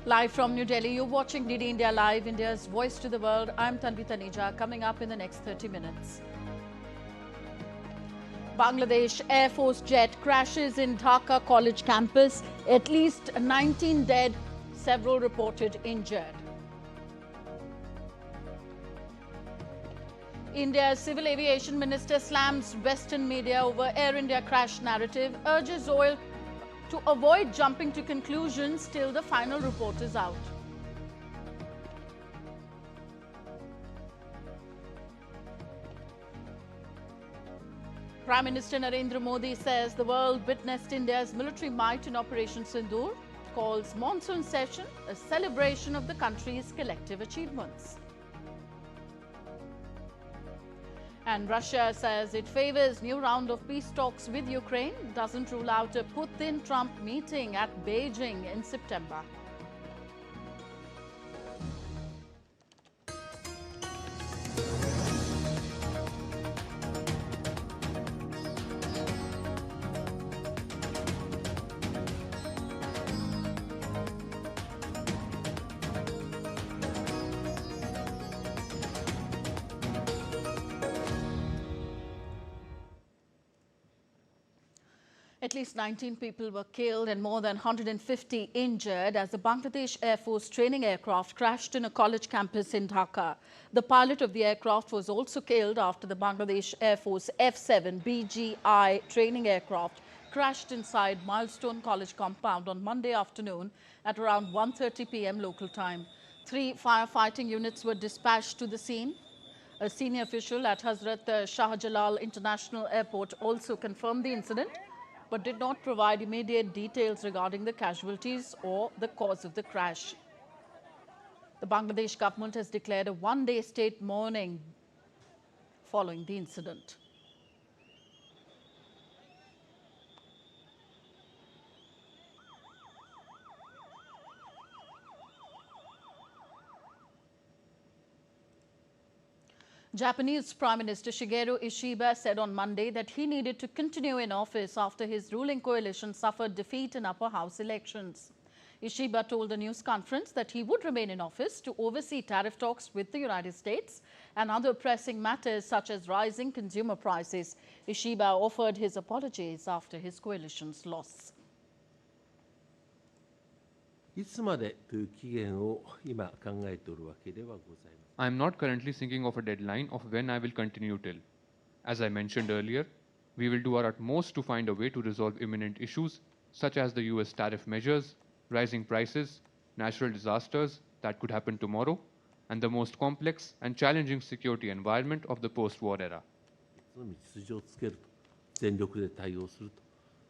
Live from New Delhi, you're watching DD India Live, India's voice to the world. I'm Tanvi Taneja. Coming up in the next 30 minutes. Bangladesh Air Force jet crashes in Dhaka college campus. At least 19 dead, several reported injured. India's civil aviation minister slams Western media over Air India crash narrative, urges oil to avoid jumping to conclusions till the final report is out. Prime Minister Narendra Modi says the world witnessed India's military might in Operation Sindoor, calls monsoon session a celebration of the country's collective achievements. And Russia says it favors new round of peace talks with Ukraine, doesn't rule out a Putin-Trump meeting at Beijing in September. At least 19 people were killed and more than 150 injured as the Bangladesh Air Force training aircraft crashed in a college campus in Dhaka. The pilot of the aircraft was also killed after the Bangladesh Air Force F-7 BGI training aircraft crashed inside Milestone College compound on Monday afternoon at around 1:30 p.m. local time. 3 firefighting units were dispatched to the scene. A senior official at Hazrat Shah Jalal International Airport also confirmed the incident, but did not provide immediate details regarding the casualties or the cause of the crash. The Bangladesh government has declared a one-day state mourning following the incident. Japanese Prime Minister Shigeru Ishiba said on Monday that he needed to continue in office after his ruling coalition suffered defeat in upper house elections. Ishiba told a news conference that he would remain in office to oversee tariff talks with the United States and other pressing matters such as rising consumer prices. Ishiba offered his apologies after his coalition's loss. いつまでという期限を今考えておるわけではございます。 I am not currently thinking of a deadline of when I will continue till. As I mentioned earlier, we will do our utmost to find a way to resolve imminent issues such as the US tariff measures, rising prices, natural disasters that could happen tomorrow, and the most complex and challenging security environment of the post-war era. その道筋をつけると、全力で対応すると、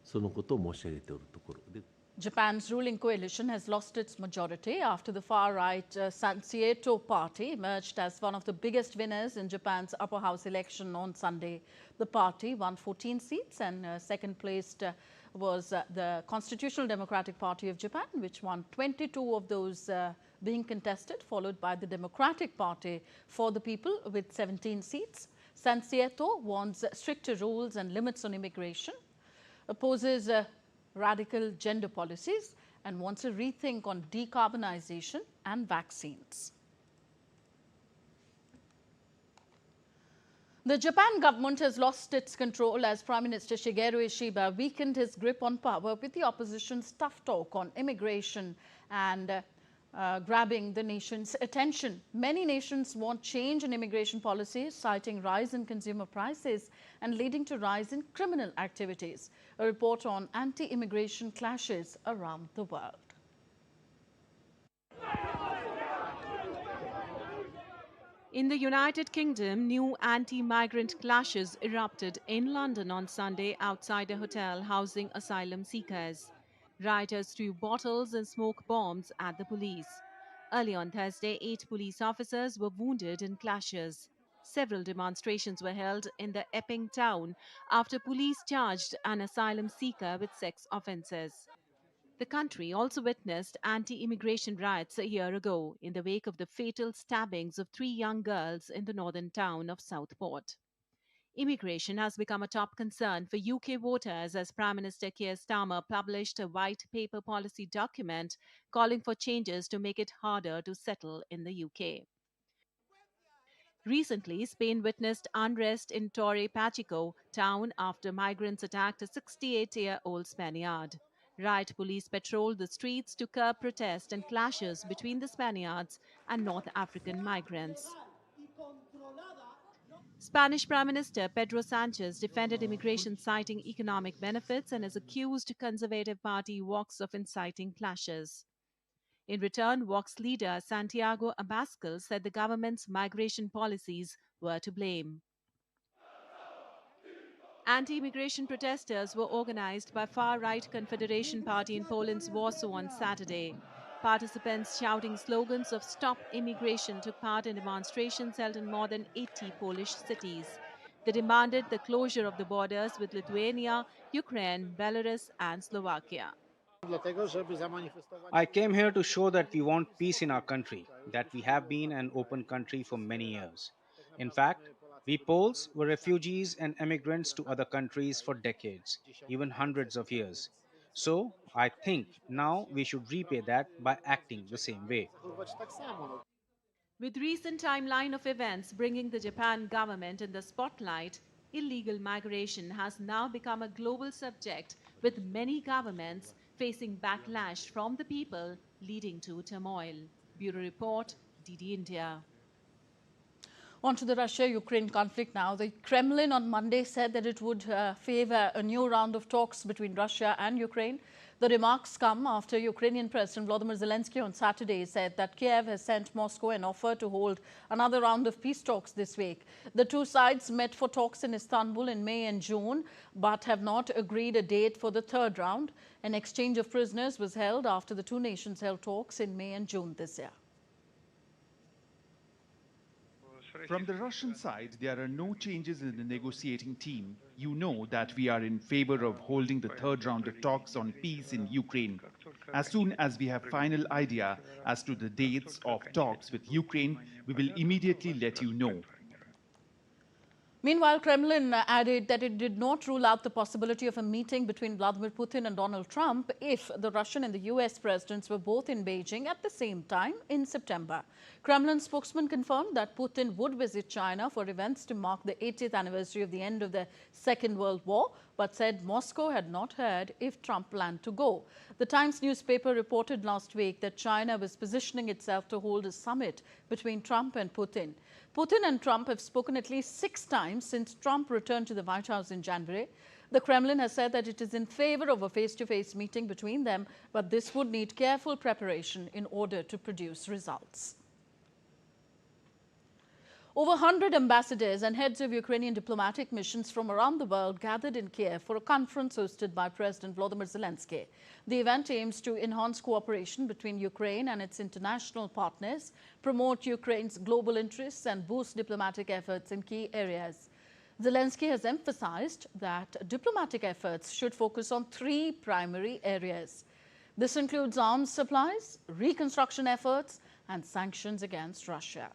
そのことを申し上げておるところで。 Japan's ruling coalition has lost its majority after the far-right Sansieto party emerged as one of the biggest winners in Japan's upper house election on Sunday. The party won 14 seats and second placed was the Constitutional Democratic Party of Japan, which won 22 of those being contested, followed by the Democratic Party for the People with 17 seats. Sansieto wants stricter rules and limits on immigration, opposes radical gender policies and wants a rethink on decarbonization and vaccines. The Japan government has lost its control as Prime Minister Shigeru Ishiba weakened his grip on power with the opposition's tough talk on immigration and grabbing the nation's attention. Many nations want change in immigration policies, citing rise in consumer prices and leading to rise in criminal activities. A report on anti-immigration clashes around the world. In the United Kingdom, new anti-migrant clashes erupted in London on Sunday outside a hotel housing asylum seekers. Rioters threw bottles and smoke bombs at the police. Early on Thursday, 8 police officers were wounded in clashes. Several demonstrations were held in the Epping town after police charged an asylum seeker with sex offences. The country also witnessed anti-immigration riots a year ago in the wake of the fatal stabbings of 3 young girls in the northern town of Southport. Immigration has become a top concern for UK voters as Prime Minister Keir Starmer published a white paper policy document calling for changes to make it harder to settle in the UK. Recently, Spain witnessed unrest in Torre Pacheco town after migrants attacked a 68-year-old Spaniard. Riot police patrolled the streets to curb protest and clashes between the Spaniards and North African migrants. Spanish Prime Minister Pedro Sanchez defended immigration citing economic benefits and has accused Conservative Party Vox of inciting clashes. In return, Vox leader Santiago Abascal said the government's migration policies were to blame. Anti-immigration protesters were organized by far-right Confederation Party in Poland's Warsaw on Saturday. Participants shouting slogans of "Stop Immigration" took part in demonstrations held in more than 80 Polish cities. They demanded the closure of the borders with Lithuania, Ukraine, Belarus and Slovakia. I came here to show that we want peace in our country, that we have been an open country for many years. In fact, we Poles were refugees and immigrants to other countries for decades, even hundreds of years. So, I think now we should repay that by acting the same way. With recent timeline of events bringing the Japan government in the spotlight, illegal migration has now become a global subject, with many governments facing backlash from the people, leading to turmoil. Bureau Report, DD India. On to the Russia-Ukraine conflict now. The Kremlin on Monday said that it would favor a new round of talks between Russia and Ukraine. The remarks come after Ukrainian President Volodymyr Zelensky on Saturday said that Kiev has sent Moscow an offer to hold another round of peace talks this week. The two sides met for talks in Istanbul in May and June, but have not agreed a date for the third round. An exchange of prisoners was held after the two nations held talks in May and June this year. From the Russian side, there are no changes in the negotiating team. You know that we are in favor of holding the third round of talks on peace in Ukraine. As soon as we have final idea as to the dates of talks with Ukraine, we will immediately let you know. Meanwhile, Kremlin added that it did not rule out the possibility of a meeting between Vladimir Putin and Donald Trump if the Russian and the US presidents were both in Beijing at the same time in September. Kremlin spokesman confirmed that Putin would visit China for events to mark the 80th anniversary of the end of the Second World War, but said Moscow had not heard if Trump planned to go. The Times newspaper reported last week that China was positioning itself to hold a summit between Trump and Putin. Putin and Trump have spoken at least 6 times since Trump returned to the White House in January. The Kremlin has said that it is in favor of a face-to-face meeting between them, but this would need careful preparation in order to produce results. Over 100 ambassadors and heads of Ukrainian diplomatic missions from around the world gathered in Kiev for a conference hosted by President Volodymyr Zelensky. The event aims to enhance cooperation between Ukraine and its international partners, promote Ukraine's global interests, and boost diplomatic efforts in key areas. Zelensky has emphasized that diplomatic efforts should focus on 3 primary areas. This includes arms supplies, reconstruction efforts, and sanctions against Russia.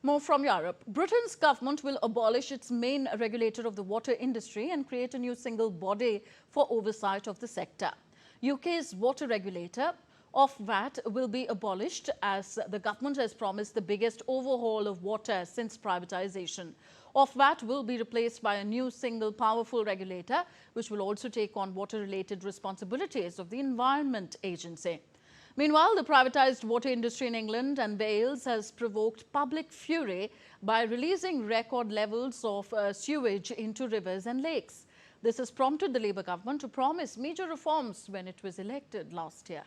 More from Europe. Britain's government will abolish its main regulator of the water industry and create a new single body for oversight of the sector. UK's water regulator, Ofwat, will be abolished as the government has promised the biggest overhaul of water since privatisation. Ofwat will be replaced by a new single powerful regulator, which will also take on water-related responsibilities of the Environment Agency. Meanwhile, the privatised water industry in England and Wales has provoked public fury by releasing record levels of sewage into rivers and lakes. This has prompted the Labour government to promise major reforms when it was elected last year.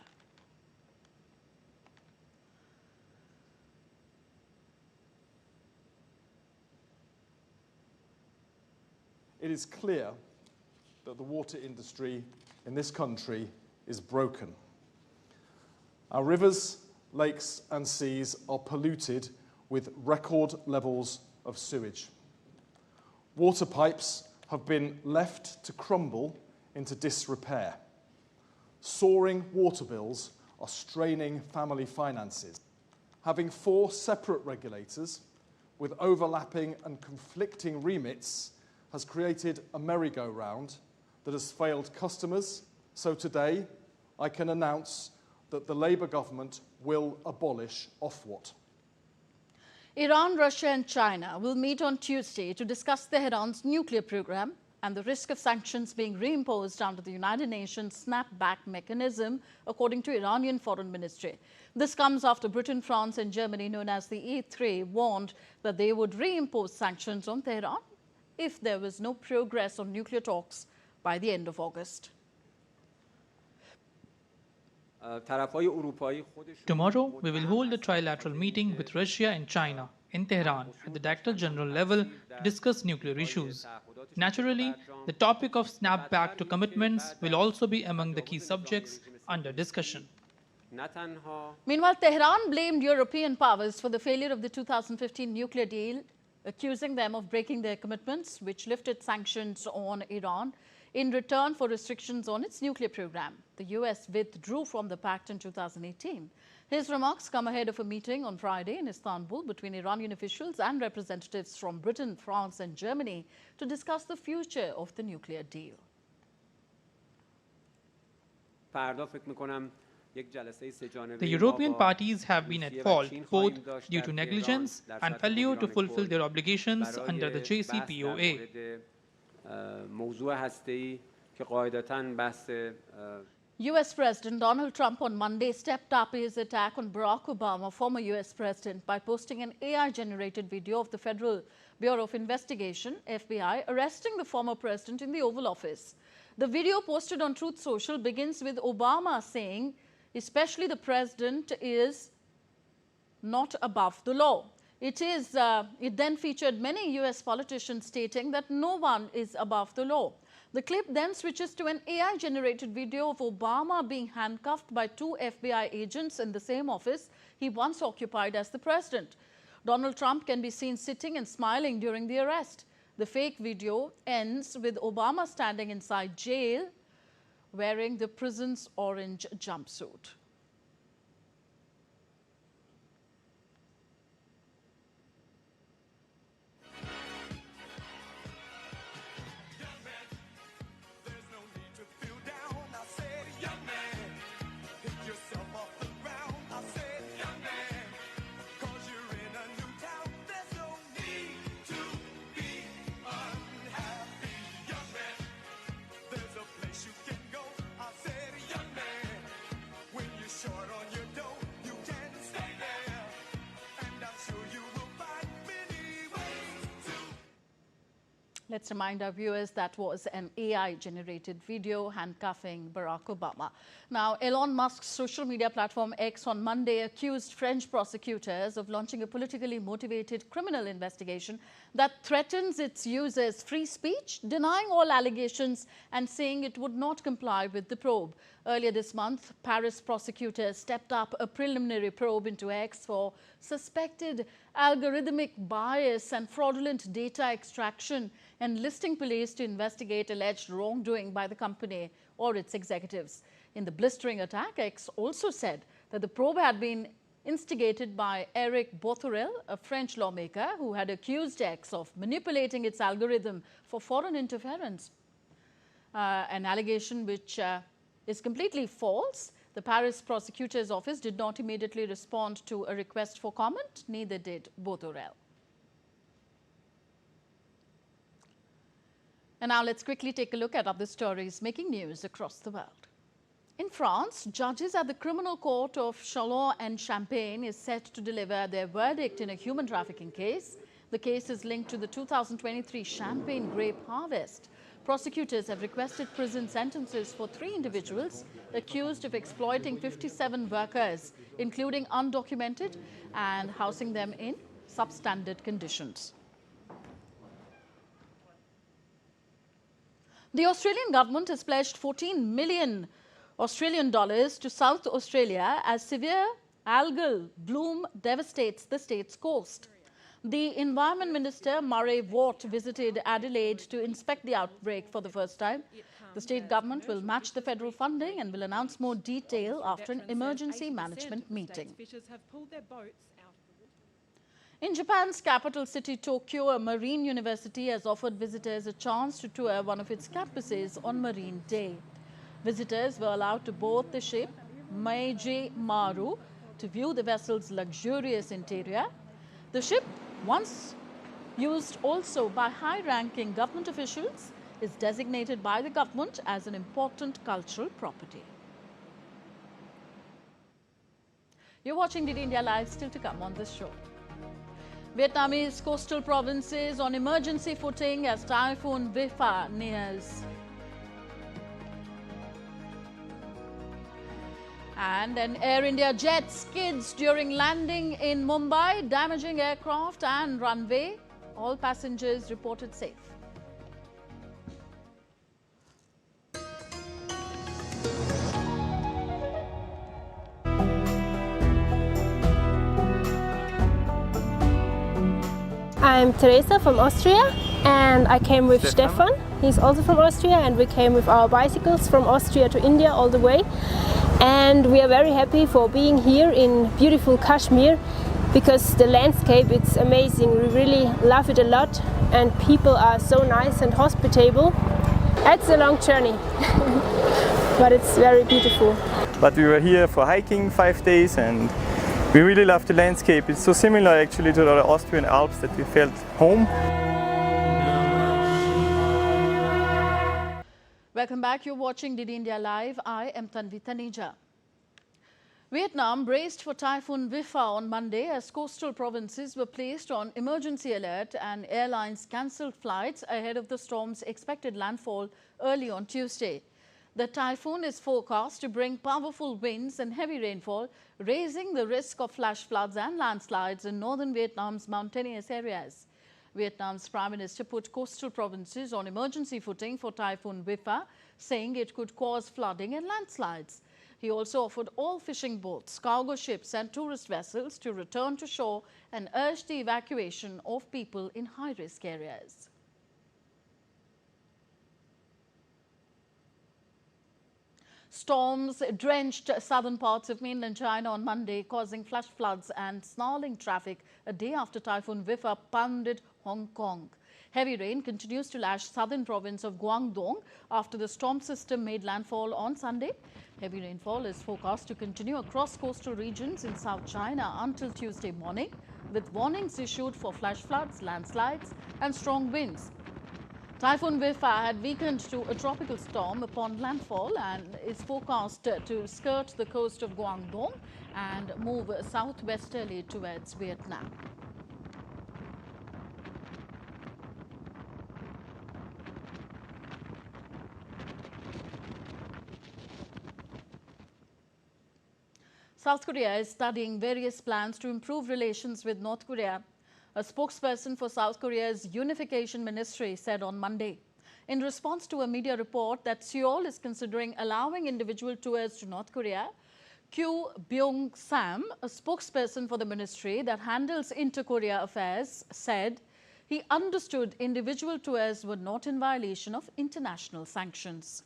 It is clear that the water industry in this country is broken. Our rivers, lakes and seas are polluted with record levels of sewage. Water pipes have been left to crumble into disrepair. Soaring water bills are straining family finances. Having 4 separate regulators with overlapping and conflicting remits has created a merry-go-round that has failed customers. So today, I can announce that the Labour government will abolish Ofwat. Iran, Russia and China will meet on Tuesday to discuss Tehran's nuclear program and the risk of sanctions being reimposed under the United Nations snapback mechanism, according to Iranian Foreign Ministry. This comes after Britain, France and Germany, known as the E3, warned that they would reimpose sanctions on Tehran if there was no progress on nuclear talks by the end of August. Tomorrow, we will hold a trilateral meeting with Russia and China in Tehran at the Director General level to discuss nuclear issues. Naturally, the topic of snapback to commitments will also be among the key subjects under discussion. Meanwhile, Tehran blamed European powers for the failure of the 2015 nuclear deal, accusing them of breaking their commitments, which lifted sanctions on Iran in return for restrictions on its nuclear program. The US withdrew from the pact in 2018. His remarks come ahead of a meeting on Friday in Istanbul between Iranian officials and representatives from Britain, France and Germany to discuss the future of the nuclear deal. The European parties have been at fault both due to negligence and failure to fulfill their obligations under the JCPOA. US President Donald Trump on Monday stepped up his attack on Barack Obama, former US President, by posting an AI-generated video of the Federal Bureau of Investigation, FBI, arresting the former president in the Oval Office. The video posted on Truth Social begins with Obama saying, especially the president is not above the law. It then featured many US politicians stating that no one is above the law. The clip then switches to an AI-generated video of Obama being handcuffed by 2 FBI agents in the same office he once occupied as the president. Donald Trump can be seen sitting and smiling during the arrest. The fake video ends with Obama standing inside jail wearing the prison's orange jumpsuit. Let's remind our viewers that was an AI-generated video handcuffing Barack Obama. Now, Elon Musk's social media platform X on Monday accused French prosecutors of launching a politically motivated criminal investigation that threatens its users' free speech, denying all allegations and saying it would not comply with the probe. Earlier this month, Paris prosecutors stepped up a preliminary probe into X for suspected algorithmic bias and fraudulent data extraction, enlisting police to investigate alleged wrongdoing by the company or its executives. In the blistering attack, X also said that the probe had been instigated by Eric Bothorel, a French lawmaker who had accused X of manipulating its algorithm for foreign interference, an allegation which is completely false. The Paris prosecutor's office did not immediately respond to a request for comment, neither did Bothorel. And now let's quickly take a look at other stories making news across the world. In France, judges at the criminal court of Châlons and Champagne is set to deliver their verdict in a human trafficking case. The case is linked to the 2023 Champagne grape harvest. Prosecutors have requested prison sentences for 3 individuals accused of exploiting 57 workers, including undocumented, and housing them in substandard conditions. The Australian government has pledged $14 million to South Australia as severe algal bloom devastates the state's coast. The Environment Minister, Murray Watt, visited Adelaide to inspect the outbreak for the first time. The state government will match the federal funding and will announce more detail after an emergency management meeting. Fishers have pulled their boats In Japan's capital city, Tokyo, a marine university has offered visitors a chance to tour one of its campuses on Marine Day. Visitors were allowed to board the ship Meiji Maru to view the vessel's luxurious interior. The ship, once used also by high-ranking government officials, is designated by the government as an important cultural property. You're watching DD India Live, still to come on this show. Vietnamese coastal provinces on emergency footing as Typhoon Vifa nears. And an Air India jet skids during landing in Mumbai, damaging aircraft and runway. All passengers reported safe. I'm Teresa from Austria, and I came with Stefan. He's also from Austria, and we came with our bicycles from Austria to India all the way. And we are very happy for being here in beautiful Kashmir, because the landscape, it's amazing. We really love it a lot, and people are so nice and hospitable. It's a long journey, but it's very beautiful. But we were here for hiking 5 days, and we really love the landscape. It's so similar actually to the Austrian Alps that we felt home. Welcome back. You're watching DD India Live. I am Tanvi Taneja. Vietnam braced for Typhoon Vifa on Monday as coastal provinces were placed on emergency alert and airlines cancelled flights ahead of the storm's expected landfall early on Tuesday. The typhoon is forecast to bring powerful winds and heavy rainfall, raising the risk of flash floods and landslides in northern Vietnam's mountainous areas. Vietnam's Prime Minister put coastal provinces on emergency footing for Typhoon Vifa, saying it could cause flooding and landslides. He also offered all fishing boats, cargo ships and tourist vessels to return to shore and urged the evacuation of people in high-risk areas. Storms drenched southern parts of mainland China on Monday, causing flash floods and snarling traffic a day after Typhoon Vifa pounded Hong Kong. Heavy rain continues to lash southern province of Guangdong after the storm system made landfall on Sunday. Heavy rainfall is forecast to continue across coastal regions in South China until Tuesday morning, with warnings issued for flash floods, landslides and strong winds. Typhoon Vifa had weakened to a tropical storm upon landfall and is forecast to skirt the coast of Guangdong and move southwesterly towards Vietnam. South Korea is studying various plans to improve relations with North Korea. A spokesperson for South Korea's Unification Ministry said on Monday, in response to a media report that Seoul is considering allowing individual tours to North Korea, Kyu Byung-sam, a spokesperson for the ministry that handles inter-Korea affairs, said he understood individual tours were not in violation of international sanctions.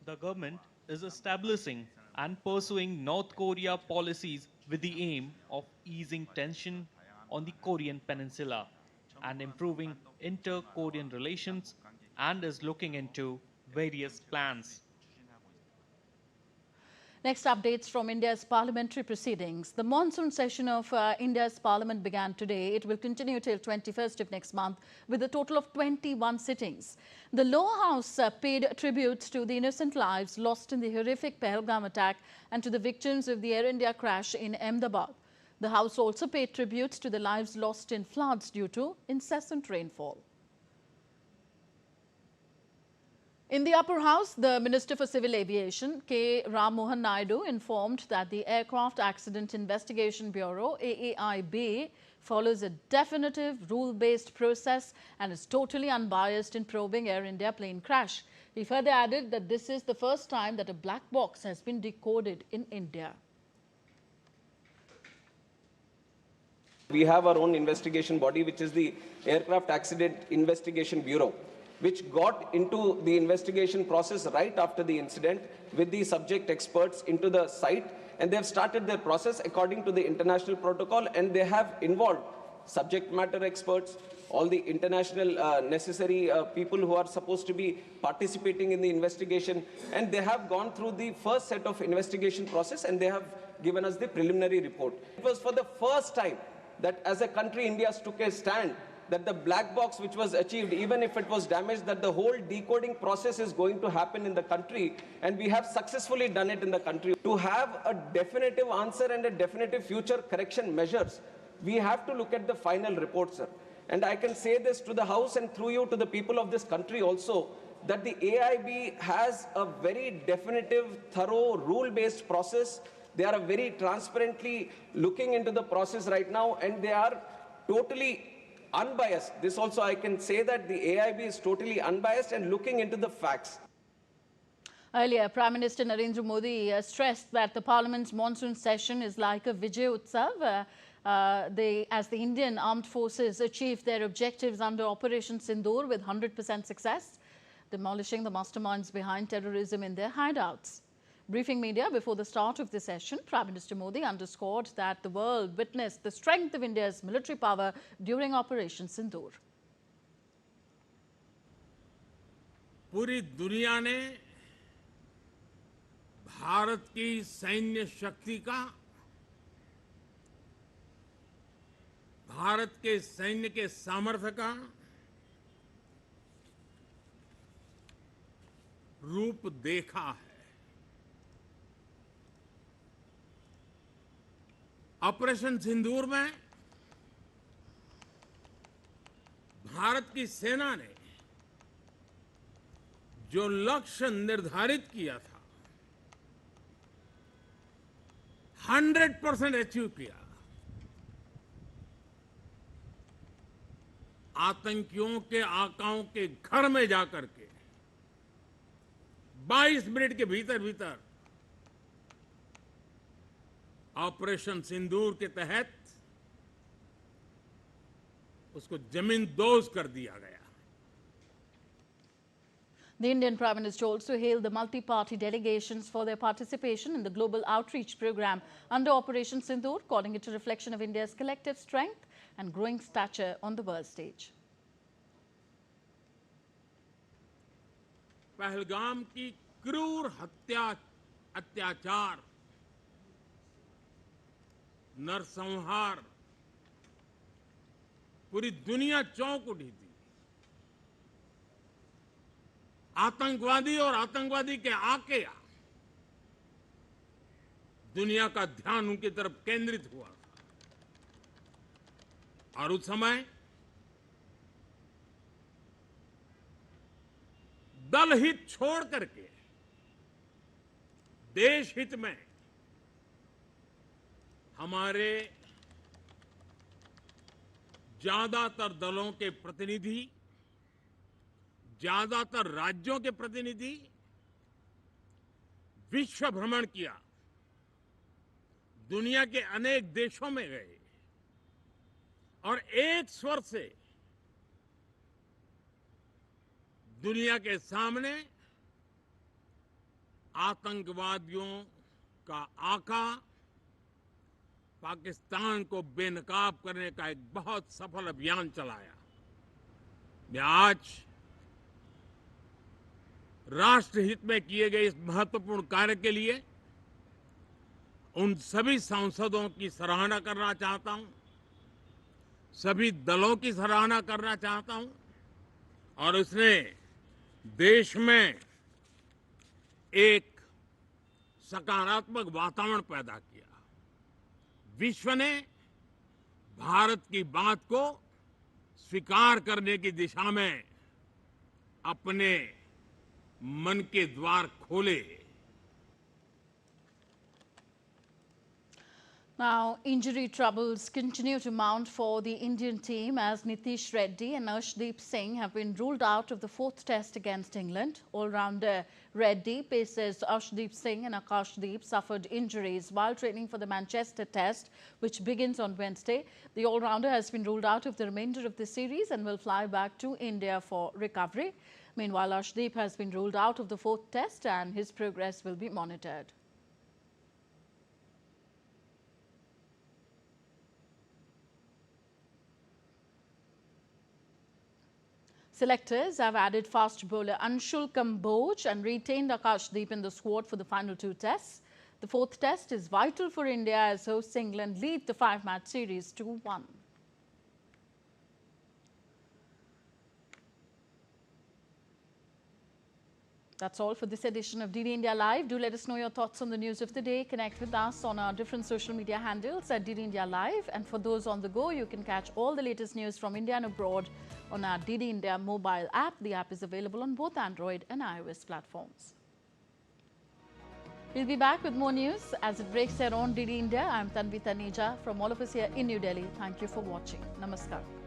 The government is establishing and pursuing North Korea policies with the aim of easing tension on the Korean peninsula and improving inter-Korean relations, and is looking into various plans. Next, updates from India's parliamentary proceedings. The monsoon session of India's parliament began today. It will continue till 21st of next month with a total of 21 sittings. The lower house paid tribute to the innocent lives lost in the horrific Pahalgam attack and to the victims of the Air India crash in Ahmedabad. The house also paid tribute to the lives lost in floods due to incessant rainfall. In the upper house, the Minister for Civil Aviation, K. Ram Mohan Naidu, informed that the Aircraft Accident Investigation Bureau, AAIB, follows a definitive rule-based process and is totally unbiased in probing Air India plane crash. He further added that this is the first time that a black box has been decoded in India. We have our own investigation body, which is the Aircraft Accident Investigation Bureau. which got into the investigation process right after the incident with the subject experts into the site, and they have started their process according to the international protocol, and they have involved subject matter experts, all the international necessary people who are supposed to be participating in the investigation, and they have gone through the first set of investigation process, and they have given us the preliminary report. It was for the first time that as a country India took a stand that the black box which was achieved, even if it was damaged, that the whole decoding process is going to happen in the country, and we have successfully done it in the country. To have a definitive answer and a definitive future correction measures, we have to look at the final report, sir. And I can say this to the House and through you to the people of this country also, that the AIB has a very definitive, thorough, rule-based process. They are very transparently looking into the process right now, and they are totally unbiased. This also I can say that the AIB is totally unbiased and looking into the facts. Earlier, Prime Minister Narendra Modi stressed that the Parliament's monsoon session is like a Vijay Utsav. As the Indian armed forces achieved their objectives under Operation Sindoor with 100% success, demolishing the masterminds behind terrorism in their hideouts. Briefing media before the start of the session, Prime Minister Modi underscored that the world witnessed the strength of India's military power during Operation Sindoor. पूरी दुनिया ने भारत की सैन्य शक्ति का, भारत के सैन्य के सामर्थ्य का रूप देखा है। ऑपरेशन सिंदूर में भारत की सेना ने जो लक्ष्य निर्धारित किया था 100% अचीव किया। आतंकियों के आकाओं के घर में जाकर के 22 मिनट के भीतर भीतर ऑपरेशन सिंदूर के तहत उसको जमींदोज कर दिया गया। The Indian Prime Minister also hailed the multi-party delegations for their participation in the global outreach program under Operation Sindoor, calling it a reflection of India's collective strength and growing stature on the world stage. Pahalgam की क्रूर हत्या, अत्याचार, नरसंहार पूरी दुनिया चौंक उठी थी। आतंकवादी और आतंकवादी के आके दुनिया का ध्यान उनकी तरफ केंद्रित हुआ था और उस समय दल हित छोड़ करके देश हित में हमारे ज्यादातर दलों के प्रतिनिधि, ज्यादातर राज्यों के प्रतिनिधि विश्व भ्रमण किया, दुनिया के अनेक देशों में गए और एक स्वर से दुनिया के सामने आतंकवादियों का आका पाकिस्तान को बेनकाब करने का एक बहुत सफल अभियान चलाया। मैं आज राष्ट्रहित में किए गए इस महत्वपूर्ण कार्य के लिए उन सभी सांसदों की सराहना करना चाहता हूं, सभी दलों की सराहना करना चाहता हूं और उसने देश में एक सकारात्मक वातावरण पैदा किया। विश्व ने भारत की बात को स्वीकार करने की दिशा में अपने मन के द्वार खोले। Now, injury troubles continue to mount for the Indian team as Nitish Reddy and Arshdeep Singh have been ruled out of the fourth test against England. All-rounder Reddy, pacers Arshdeep Singh and Akashdeep suffered injuries while training for the Manchester test, which begins on Wednesday. The all-rounder has been ruled out of the remainder of the series and will fly back to India for recovery. Meanwhile, Arshdeep has been ruled out of the fourth test and his progress will be monitored. Selectors have added fast bowler Anshul Kamboj and retained Akashdeep in the squad for the final two tests. The fourth test is vital for India as hosts England lead the 5-match series 2-1. That's all for this edition of DD India Live. Do let us know your thoughts on the news of the day. Connect with us on our different social media handles at DD India Live. And for those on the go, you can catch all the latest news from India and abroad on our DD India mobile app. The app is available on both Android and iOS platforms. We'll be back with more news as it breaks here on DD India. I'm Tanvi Taneja from all of us here in New Delhi. Thank you for watching. Namaskar.